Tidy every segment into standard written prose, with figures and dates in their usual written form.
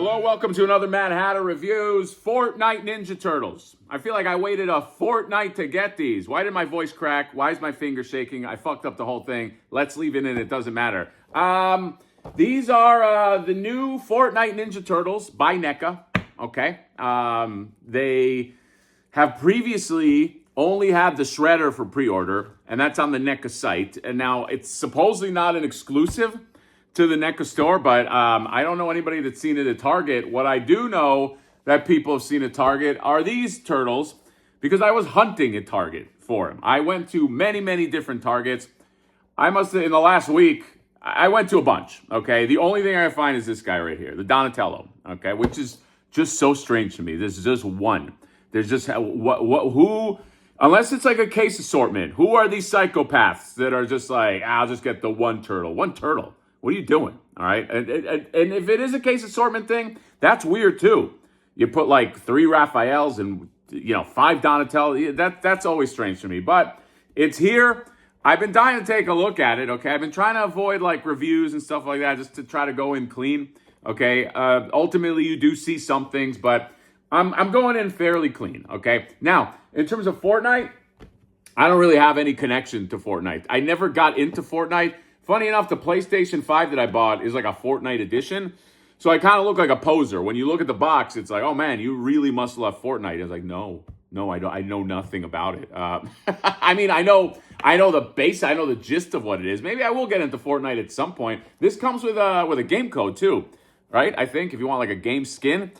Hello, welcome to another Mad Hatter Reviews. Fortnite Ninja Turtles. I feel like I waited a fortnight to get these. Why did my voice crack? Why is my finger shaking? I fucked up the whole thing. Let's leave it in. It doesn't matter. These are the new Fortnite Ninja Turtles by NECA. Okay. They have previously only had the Shredder for pre-order, and that's on the NECA site. And now it's supposedly not an exclusive to the NECA store, but I don't know anybody that's seen it at Target. What I do know that people have seen at Target are these turtles, because I was hunting at Target for them. I went to many, many different Targets. I must have, in the last week, I went to a bunch, okay? The only thing I find is this guy right here, the Donatello, okay? Which is just so strange to me. There's just one. There's just, who, unless it's like a case assortment, who are these psychopaths that are just like, I'll just get the one turtle? One turtle? What are you doing? All right. And if it is a case assortment thing, that's weird too. You put like 3 Raphaels and, 5 Donatello. That's always strange to me. But it's here. I've been dying to take a look at it. Okay. I've been trying to avoid like reviews and stuff like that just to try to go in clean. Okay. Ultimately, you do see some things, but I'm going in fairly clean. Okay. Now, in terms of Fortnite, I don't really have any connection to Fortnite. I never got into Fortnite. Funny enough, the PlayStation 5 that I bought is like a Fortnite edition. So I kind of look like a poser. When you look at the box, it's like, oh man, you really must love Fortnite. I was like, no, I don't. I know nothing about it. I mean, I know the base. I know the gist of what it is. Maybe I will get into Fortnite at some point. This comes with a game code too, right? I think if you want like a game skin.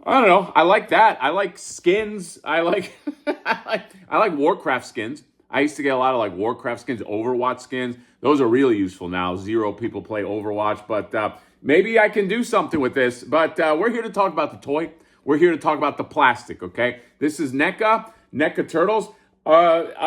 I don't know. I like that. I like skins. I like I like Warcraft skins. I used to get a lot of like Warcraft skins, Overwatch skins. Those are really useful now. 0 people play Overwatch, but maybe I can do something with this. But we're here to talk about the toy. We're here to talk about the plastic, okay? This is NECA Turtles.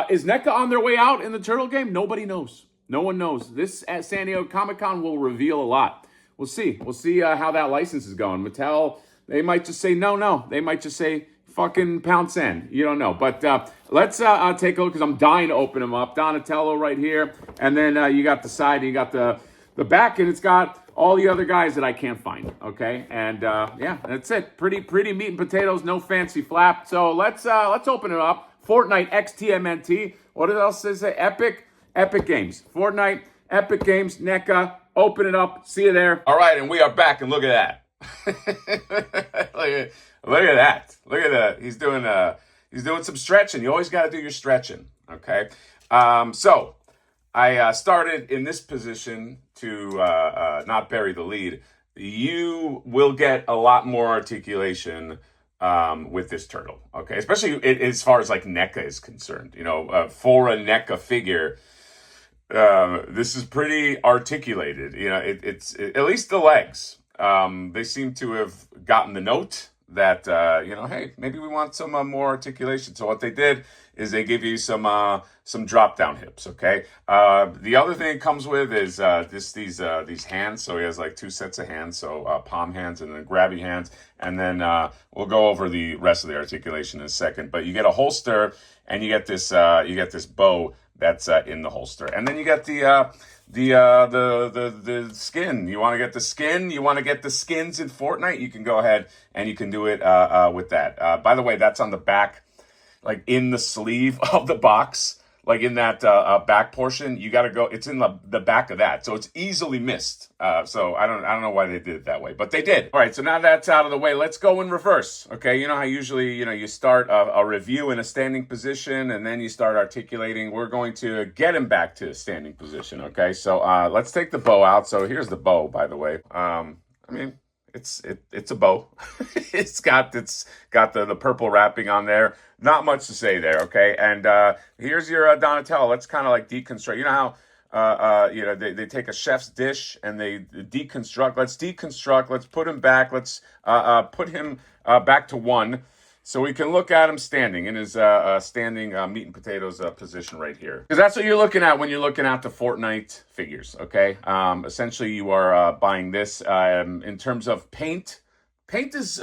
Is NECA on their way out in the Turtle game? Nobody knows. No one knows. This at San Diego Comic-Con will reveal a lot. We'll see. We'll see how that license is going. Mattel, they might just say no. They might just say fucking pound sand. You don't know. But let's take a look, because I'm dying to open them up. Donatello right here. And then you got the side, and you got the back, and it's got all the other guys that I can't find. Okay? And yeah, that's it. Pretty meat and potatoes, no fancy flap. So let's open it up. Fortnite XTMNT. What else does it say? Epic Games. Fortnite, Epic Games, NECA. Open it up. See you there. All right, and we are back, and look at that. Look at that. Look at that. He's doing some stretching. You always got to do your stretching. Okay. So I started in this position to not bury the lead. You will get a lot more articulation with this turtle. Okay. Especially as far as like NECA is concerned. For a NECA figure, this is pretty articulated. It's at least the legs. They seem to have gotten the note that, hey, maybe we want some more articulation. So what they did is they give you some drop-down hips, okay? The other thing it comes with is these hands. So he has like 2 sets of hands, so palm hands and then grabby hands. And then we'll go over the rest of the articulation in a second. But you get a holster, and you get this bow that's in the holster. And then you get the skin. You want to get the skin? You want to get the skins in Fortnite? You can go ahead and you can do it with that. By the way, that's on the back, like in the sleeve of the box, like in that back portion. You got to go. It's in the back of that, so it's easily missed. So I don't know why they did it that way, but they did. All right, so now that's out of the way, let's go in reverse. Okay, you know how usually you start a review in a standing position and then you start articulating. We're going to get him back to a standing position. Okay, so let's take the bow out. So here's the bow, by the way. I mean, it's a bow. it's got the purple wrapping on there. Not much to say there, okay? And here's your Donatello. Let's kind of like deconstruct. You know how they take a chef's dish and they deconstruct. Let's deconstruct. Let's put him back. Let's put him back to 1, so we can look at him standing in his standing meat and potatoes position right here. Because that's what you're looking at when you're looking at the Fortnite figures, okay? Essentially, you are buying this. In terms of paint is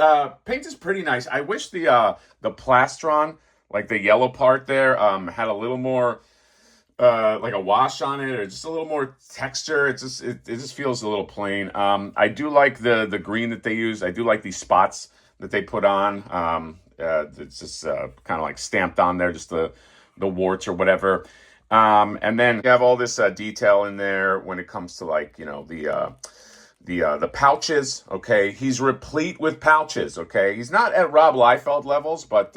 pretty nice. I wish the plastron, like the yellow part there, had a little more like a wash on it, or just a little more texture. It just feels a little plain. I do like the green that they use. I do like these spots that they put on. It's just kind of like stamped on there, just the warts or whatever. And then you have all this detail in there when it comes to, like, you know, the pouches. Okay, he's replete with pouches. Okay, he's not at Rob Liefeld levels, but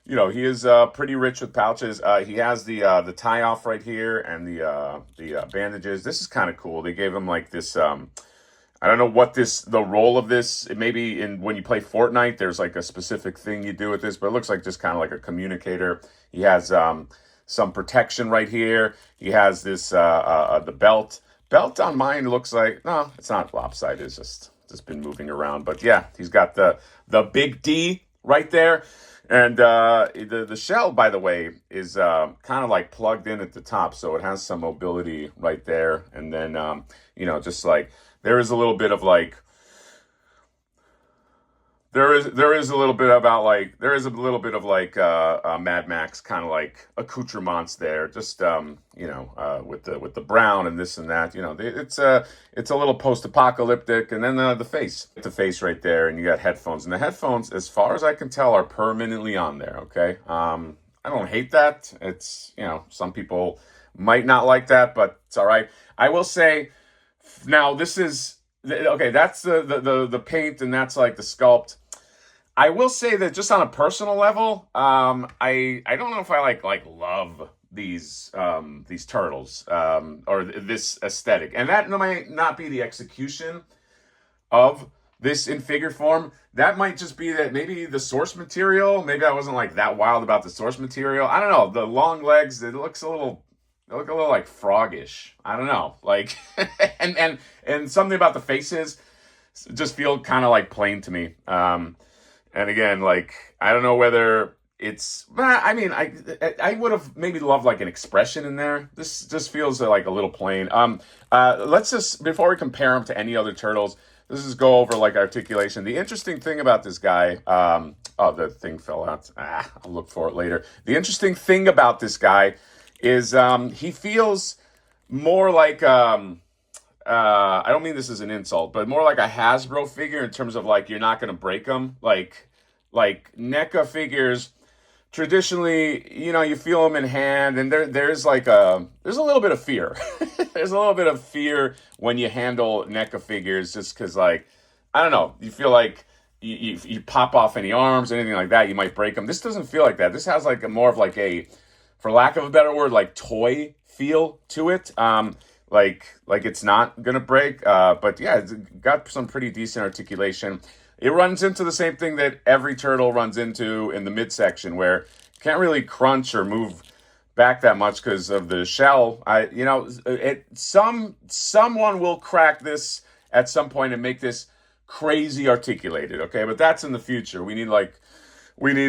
you know, he is pretty rich with pouches. He has the tie off right here and the bandages. This is kind of cool. They gave him like this. I don't know what the role of this. It maybe in when you play Fortnite, there's like a specific thing you do with this, but it looks like just kind of like a communicator. He has some protection right here. He has this the belt. Belt on mine looks like, no, it's not lopsided. It's just been moving around. But yeah, he's got the big D right there. And the shell, by the way, is kind of like plugged in at the top, so it has some mobility right there. And then, you know, just like there is a little bit of like there is a little bit about like there is a little bit of like Mad Max kind of like accoutrements there, just you know, with the brown and this and that. You know, it's a little post-apocalyptic. And then the face right there, and you got headphones, and the headphones, as far as I can tell, are permanently on there. Okay, I don't hate that. It's, you know, some people might not like that, but it's all right. I will say now, this is okay. That's the paint, and that's like the sculpt. I will say that just on a personal level, I don't know if I like love these turtles or this aesthetic, and that might not be the execution of this in figure form. That might just be that maybe the source material. Maybe I wasn't like that wild about the source material. I don't know. The long legs, they look a little like froggish. I don't know. Like, and something about the faces just feel kind of like plain to me. And again, like, I don't know whether it's, I mean, I would have maybe loved like an expression in there. This just feels like a little plain. Let's just, before we compare him to any other turtles, let's just go over like articulation. The interesting thing about this guy, oh, the thing fell out. I'll look for it later. The interesting thing about this guy is he feels more like, I don't mean this as an insult, but more like a Hasbro figure in terms of like you're not going to break them. Like NECA figures, traditionally, you know, you feel them in hand, and there's a little bit of fear. There's a little bit of fear when you handle NECA figures, just because, like, I don't know, you feel like you pop off any arms, anything like that, you might break them. This doesn't feel like that. This has like a more of like a, for lack of a better word, like toy feel to it. Like it's not gonna break, but yeah, it's got some pretty decent articulation. It runs into the same thing that every turtle runs into in the midsection, where you can't really crunch or move back that much because of the shell. Someone will crack this at some point and make this crazy articulated. Okay, but that's in the future. We need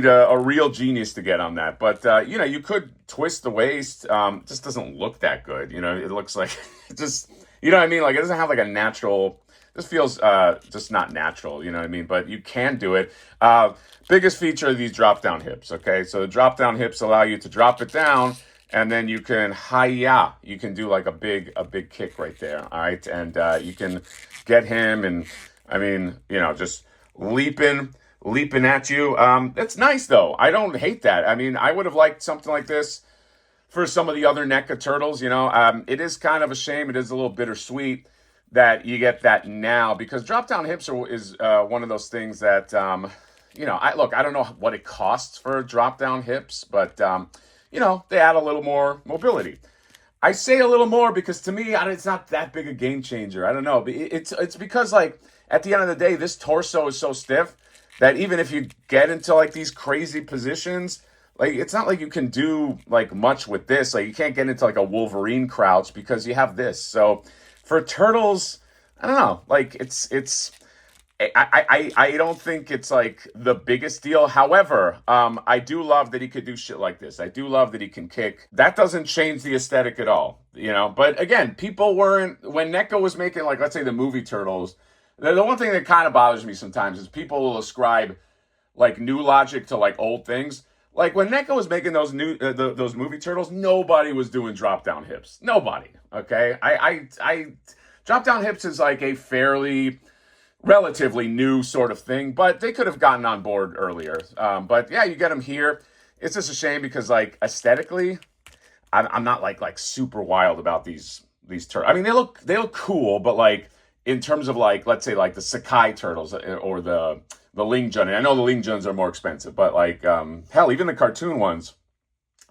a real genius to get on that. But you know, you could twist the waist. It just doesn't look that good. You know, it looks like it just, you know what I mean? Like, it doesn't have like a natural. This feels just not natural. You know what I mean? But you can do it. Biggest feature of these drop down hips. Okay, so the drop down hips allow you to drop it down, and then you can hi-ya. You can do like a big kick right there. All right, and you can get him, and I mean, you know, just leaping at you. It's nice though. I don't hate that. I mean, I would have liked something like this for some of the other NECA turtles. You know, it is kind of a shame. It is a little bittersweet that you get that now, because drop down hips is one of those things that you know. I don't know what it costs for drop down hips, but you know, they add a little more mobility. I say a little more because to me, it's not that big a game changer. I don't know. It's because, like, at the end of the day, this torso is so stiff that even if you get into like these crazy positions, like, it's not like you can do like much with this. Like, you can't get into like a Wolverine crouch because you have this. So for turtles, I don't know. Like, I don't think it's like the biggest deal. However, I do love that he could do shit like this. I do love that he can kick. That doesn't change the aesthetic at all, you know. But again, people weren't, when NECA was making, like, let's say the movie Turtles. The one thing that kind of bothers me sometimes is people will ascribe like new logic to like old things. like when NECA was making those those movie turtles, nobody was doing drop down hips. Nobody. Okay, I drop down hips is like a fairly relatively new sort of thing, but they could have gotten on board earlier. But yeah, you get them here. It's just a shame because like aesthetically, I'm not like super wild about these turtles. I mean, they look cool, but like in terms of like, let's say like the Sakai turtles or the Ling Jun. And I know the Ling Juns are more expensive, but like hell, even the cartoon ones,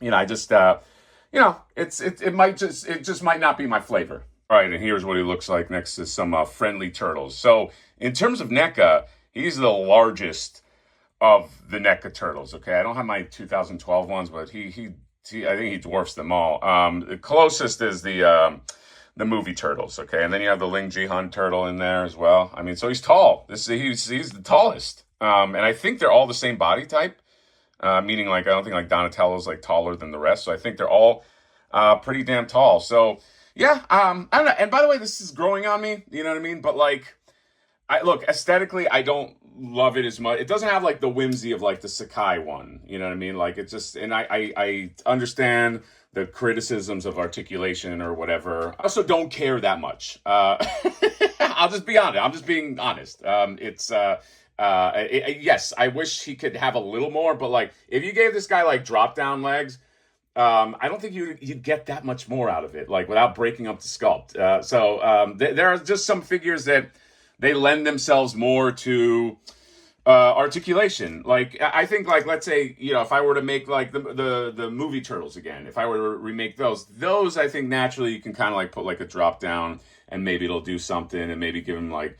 you know, I just you know, it just might not be my flavor. All right, and here's what he looks like next to some friendly turtles. So in terms of NECA, he's the largest of the NECA turtles. Okay, I don't have my 2012 ones, but he I think he dwarfs them all. The closest is the movie turtles. Okay, and then you have the Ling Ji-hun turtle in there as well. I mean, so he's tall. He's the tallest. And I think they're all the same body type. Meaning like I don't think like Donatello's like taller than the rest. So I think they're all pretty damn tall. So yeah, I don't know. And by the way, this is growing on me. You know what I mean? But like, look, aesthetically, I don't love it as much. It doesn't have like the whimsy of like the Sakai one. You know what I mean? Like it's just, and I understand the criticisms of articulation or whatever. I also don't care that much. I'll just be honest. I'm just being honest. Yes, I wish he could have a little more, but like if you gave this guy like drop down legs, I don't think you'd get that much more out of it, like without breaking up the sculpt. There are just some figures that they lend themselves more to articulation. Like I think, like let's say, you know, if I were to make like the movie turtles again, if I were to remake those I think naturally you can kind of like put like a drop down and maybe it'll do something and maybe give them like,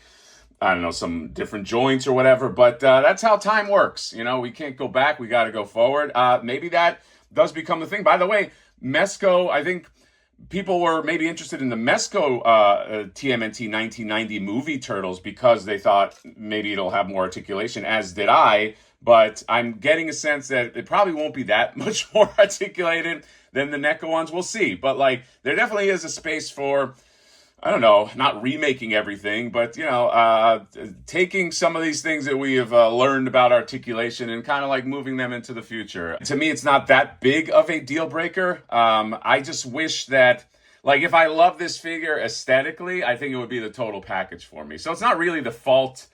I don't know, some different joints or whatever. But that's how time works. You know, we can't go back. We got to go forward. Maybe that does become the thing. By the way, Mezco, I think people were maybe interested in the Mezco TMNT 1990 movie turtles because they thought maybe it'll have more articulation, as did I. But I'm getting a sense that it probably won't be that much more articulated than the NECA ones. We'll see. But like, there definitely is a space for, I don't know, not remaking everything, but, you know, taking some of these things that we have learned about articulation and kind of like moving them into the future. To me, it's not that big of a deal breaker. I just wish that, like, if I love this figure aesthetically, I think it would be the total package for me. So it's not really the fault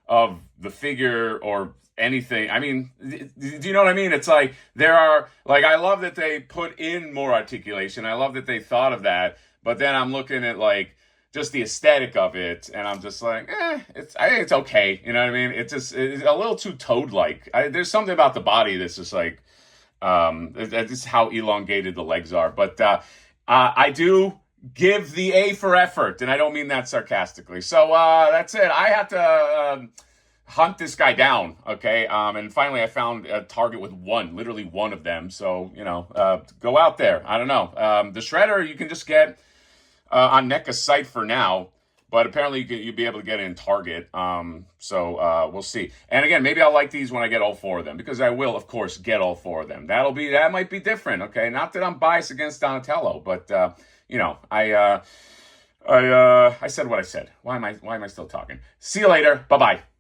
of the figure or anything. I mean, do you know what I mean? It's like there are, like, I love that they put in more articulation. I love that they thought of that. But then I'm looking at like just the aesthetic of it, and I'm just like, I think it's okay. You know what I mean? It's just it's a little too toad-like. There's something about the body that's just like, that's just how elongated the legs are. But I do give the A for effort, and I don't mean that sarcastically. So that's it. I have to hunt this guy down, okay? And finally I found a target with literally one of them. So, you know, go out there. I don't know. The Shredder you can just get on NECA's site for now, but apparently you'll be able to get it in Target. So we'll see. And again, maybe I'll like these when I get all four of them, because I will, of course, get all four of them. That might be different, okay? Not that I'm biased against Donatello, but you know, I said what I said. Why am I still talking? See you later. Bye-bye.